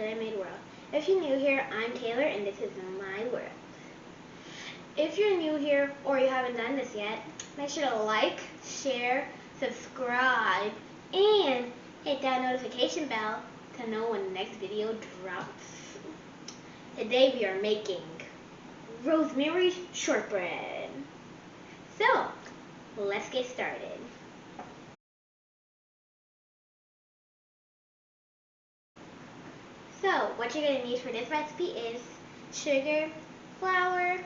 Taylor-made world. If you're new here, I'm Taylor and this is my world. If you're new here or you haven't done this yet, make sure to like, share, subscribe, and hit that notification bell to know when the next video drops. Today we are making Rosemary Shortbread. So, let's get started. So, what you're going to need for this recipe is sugar, flour,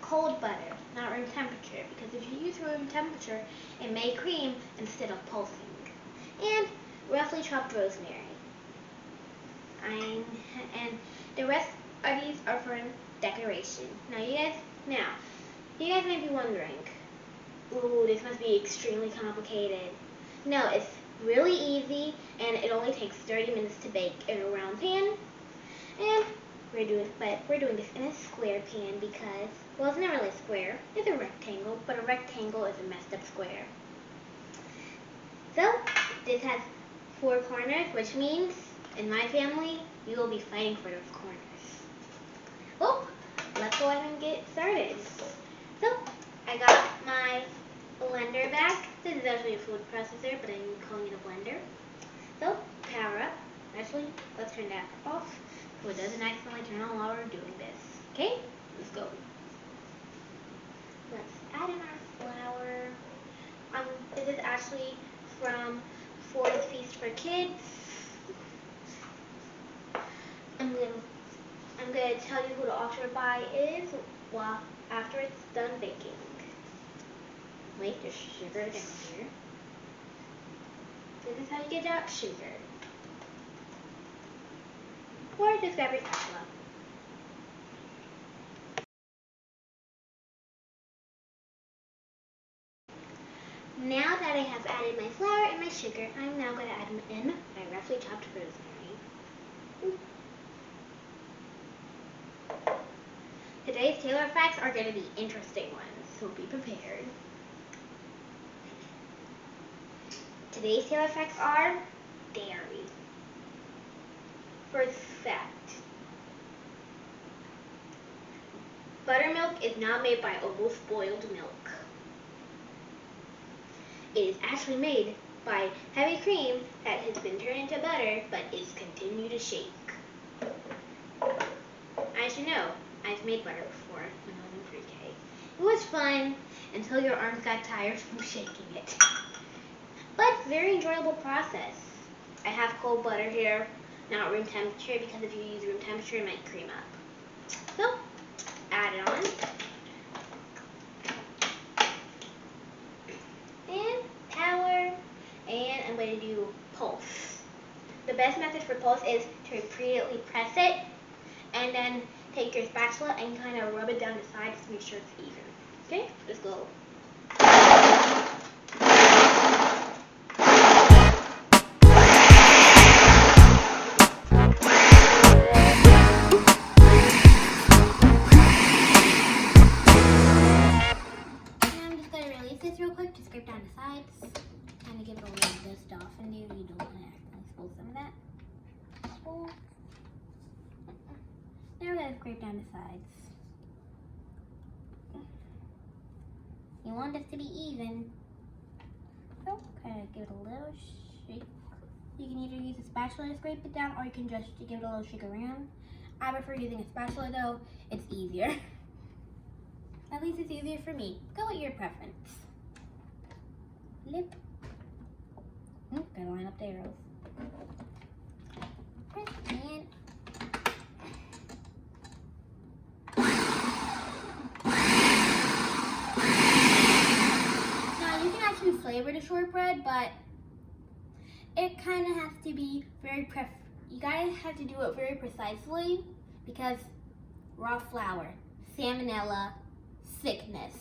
cold butter, not room temperature, because if you use room temperature, it may cream instead of pulsing, and roughly chopped rosemary. And the rest of these are for decoration. Now you guys may be wondering, ooh, this must be extremely complicated. No, it's really easy, and it only takes 30 minutes to bake in a round pan. And we're doing this in a square pan because, well, it's not really a square. It's a rectangle, but a rectangle is a messed up square. So this has 4 corners, which means in my family you will be fighting for those corners. Well, let's go ahead and get started. So I got my blender back. This is actually a food processor, but I'm calling it a blender. So power up. Actually, let's turn that off so it doesn't accidentally turn on while we're doing this. Okay, let's go. Let's add in our flour. This is actually from Ford's Feast for Kids. I'm gonna tell you who the author by is after it's done baking. Wait, there's sugar down here. This is how you get out sugar. Or just grab your spatula. Now that I have added my flour and my sugar, I'm now going to add in my roughly chopped rosemary. Today's Taylor facts are going to be interesting ones, so be prepared. Today's Taylor facts are dairy. First fact. Buttermilk is not made by almost spoiled milk. It is actually made by heavy cream that has been turned into butter but is continued to shake. As you know, I've made butter before when I was in pre-K. It was fun until your arms got tired from shaking it. But very enjoyable process. I have cold butter here, not room temperature, because if you use room temperature it might cream up. So, add it on. And power. And I'm going to do pulse. The best method for pulse is to repeatedly press it and then take your spatula and kind of rub it down the sides to make sure it's even. Okay, let's go. Real quick to scrape down the sides, kind of give it a little dust off in there. You don't want to accidentally spill some of that. Oh. Now we're going to scrape down the sides. You want this to be even, so kind of give it a little shake. You can either use a spatula to scrape it down, or you can just give it a little shake around. I prefer using a spatula though, it's easier. At least it's easier for me. Go with your preference. Lip. Gotta line up the arrows. And now you can actually flavor the shortbread, but it kind of has to be you guys have to do it very precisely because raw flour, salmonella, sickness.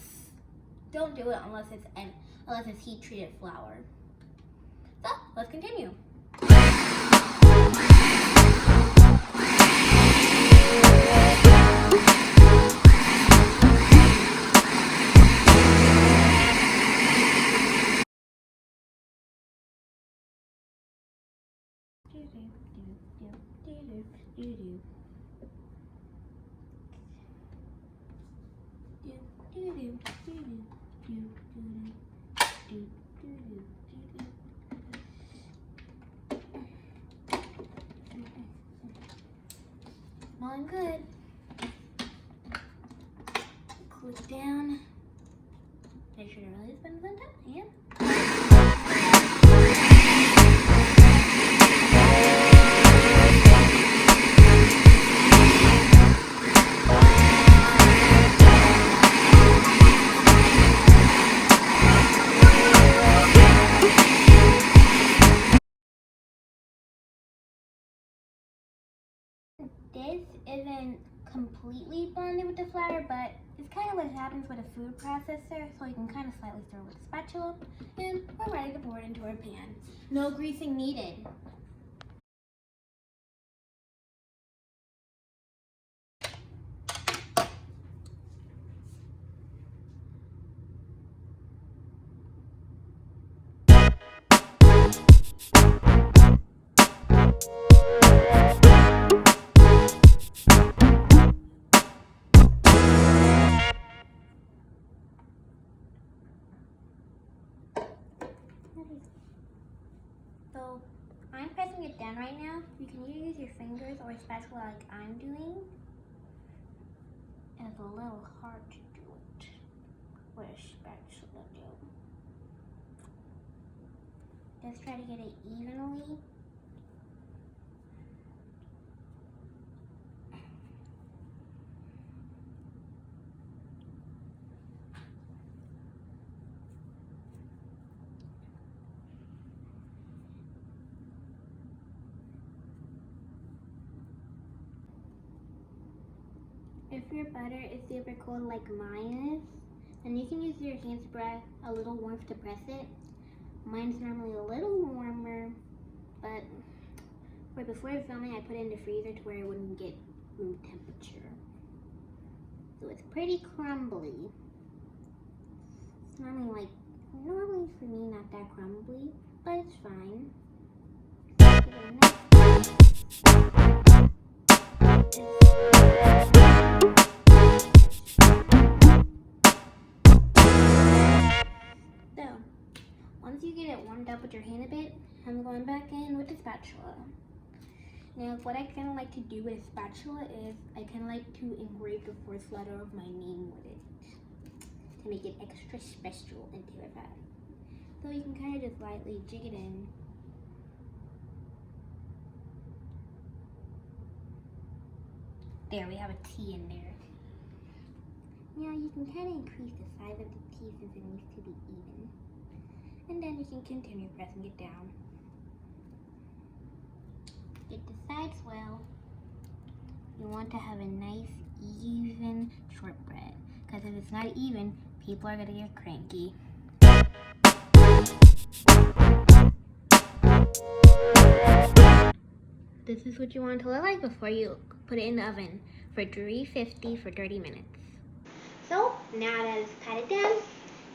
Don't do it unless it's heat treated flour. So let's continue. Smelling good. Cool it down. Make sure to really spend some time. Yeah. This isn't completely blended with the flour, but it's kind of what happens with a food processor, so you can kind of slightly stir with a spatula, and we're ready to pour it into our pan. No greasing needed. So I'm pressing it down right now. You can either use your fingers or a spatula like I'm doing. And it's a little hard to do it with a spatula do. Just try to get it evenly. If your butter is super cold like mine is, then you can use your hand spread a little warmth to press it. Mine's normally a little warmer, but for before filming, I put it in the freezer to where it wouldn't get room temperature. So it's pretty crumbly. It's normally for me not that crumbly, but it's fine. So, once you get it warmed up with your hand a bit, I'm going back in with the spatula. Now, what I kind of like to do with a spatula is I kind of like to engrave the first letter of my name with it to make it extra special and terrified. So you can kind of just lightly jig it in. There, we have a T in there. Now you can kind of increase the size of the T since it needs to be even. And then you can continue pressing it down. Get the sides well. You want to have a nice, even shortbread. Because if it's not even, people are going to get cranky. This is what you want it to look like before you put it in the oven for 350 for 30 minutes. So now that it's patted down,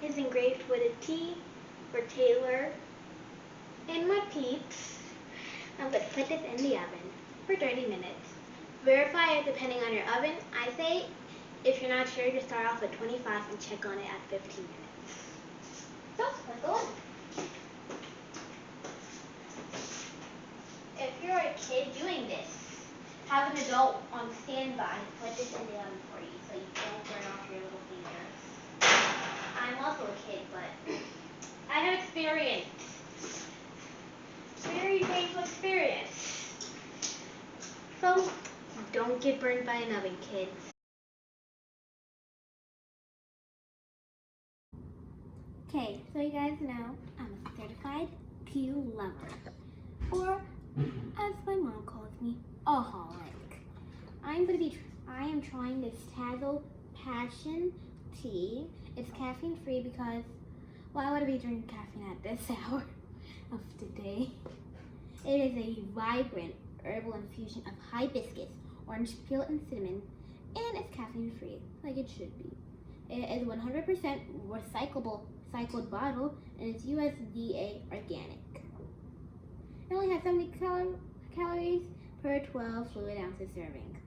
it's engraved with a T for Taylor and my peeps. I'm going to put this in the oven for 30 minutes. Verify it depending on your oven. I say if you're not sure, just start off at 25 and check on it at 15 minutes. So let's go in. If you're a kid doing this, have an adult on standby to put this in the oven for you so you don't burn off your little fingers. I'm also a kid, but I have experience. Very painful experience. So don't get burned by an oven, kids. Okay, so you guys know I'm a certified peel lover. Or, as my mom calls me, a holic. I am trying this Tazo Passion Tea. It's caffeine free because, why would I be drinking caffeine at this hour of the day? It is a vibrant herbal infusion of hibiscus, orange peel, and cinnamon, and it's caffeine free, like it should be. It is 100% recycled bottle, and it's USDA organic. It only has 70 calories per 12 fluid ounces serving.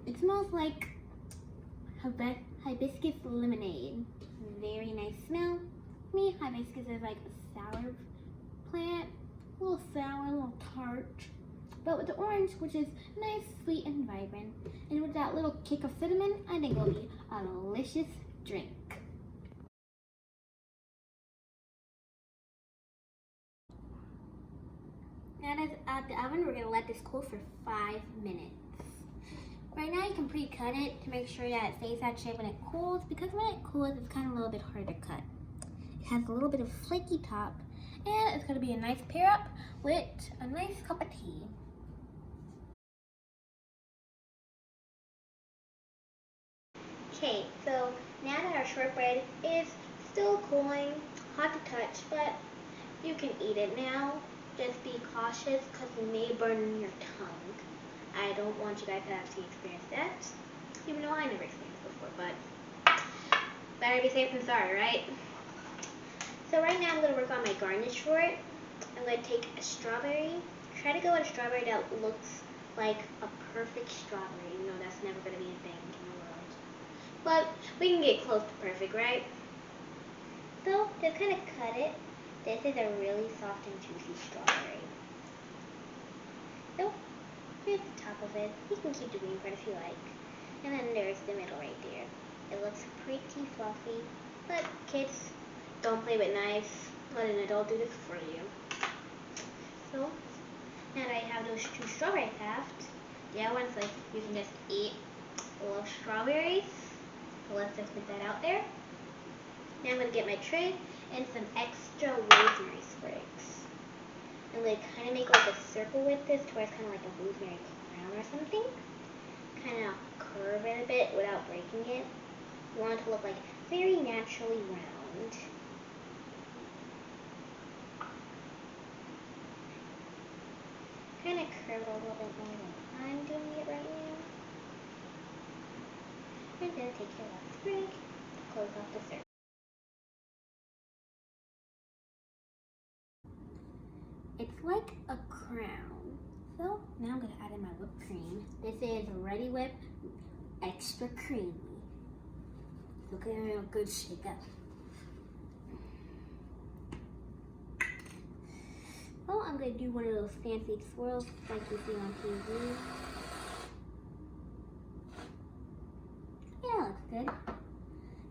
It smells like hibiscus lemonade. Very nice smell. To me, hibiscus is like a sour plant. A little sour, a little tart. But with the orange, which is nice, sweet, and vibrant, and with that little kick of cinnamon, I think it'll be a delicious drink. Now that it's out the oven, we're going to let this cool for 5 minutes. Right now, you can pre-cut it to make sure that it stays that shape when it cools, because when it cools, it's kind of a little bit hard to cut. It has a little bit of flaky top, and it's going to be a nice pair up with a nice cup of tea. Okay, so now that our shortbread is still cooling, hot to touch, but you can eat it now. Just be cautious because it may burn your tongue. I don't want you guys to have to experience that, even though I never experienced it before, but better be safe than sorry, right? So right now I'm going to work on my garnish for it. I'm going to take a strawberry. Try to go with a strawberry that looks like a perfect strawberry, even though that's never going to be a thing in the world. But we can get close to perfect, right? So just kind of cut it. This is a really soft and juicy strawberry. So here's the top of it. You can keep the green part if you like. And then there's the middle right there. It looks pretty fluffy, but kids, don't play with knives. Let an adult do this for you. So now that I have those 2 strawberries halved, the other ones, like, you can just eat. I love strawberries. So let's just put that out there. Now I'm going to get my tray and some extra rosemary sprigs. I'm going to kind of make like a circle with this to where it's kind of like a rosemary crown or something. Kind of curve it a bit without breaking it. You want it to look like very naturally round. Kind of curve it a little bit more than I'm doing it right now. And then take your last sprig, close off the circle. It's like a crown. So now I'm going to add in my whipped cream. This is Ready Whip Extra Creamy. So give it a good shake up. So I'm going to do one of those fancy swirls like you see on TV. Yeah, looks good.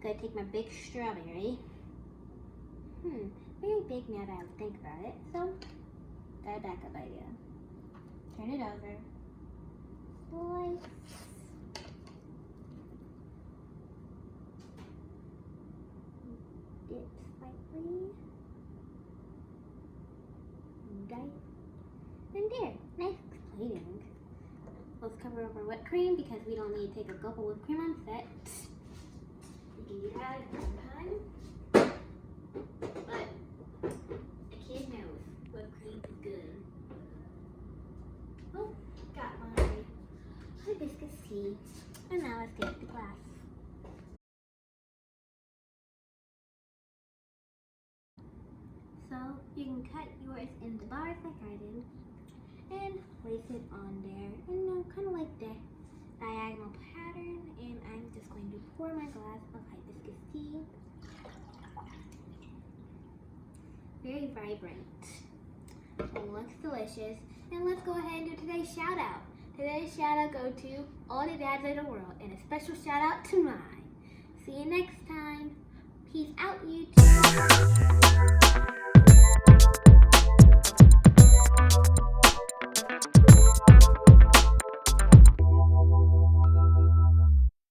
Gonna take my big strawberry. Very big now that I think about it. So got a backup idea. Turn it over. Slice. Dip slightly. Dice. And there. Nice plating. Let's cover over whipped cream because we don't need to take a gulp of whipped cream on set. You can do that at one time. But a kid knows whipped cream is good. Oh, got my hibiscus tea. And now let's get the glass. So you can cut yours into bars like I did and place it on there and kind of like the diagonal pattern, and I'm just going to pour my glass of hibiscus tea. Very vibrant. It looks delicious. And let's go ahead and do today's shout out. Today's shout out go to all the dads in the world, and a special shout out to mine. See you next time. Peace out, YouTube.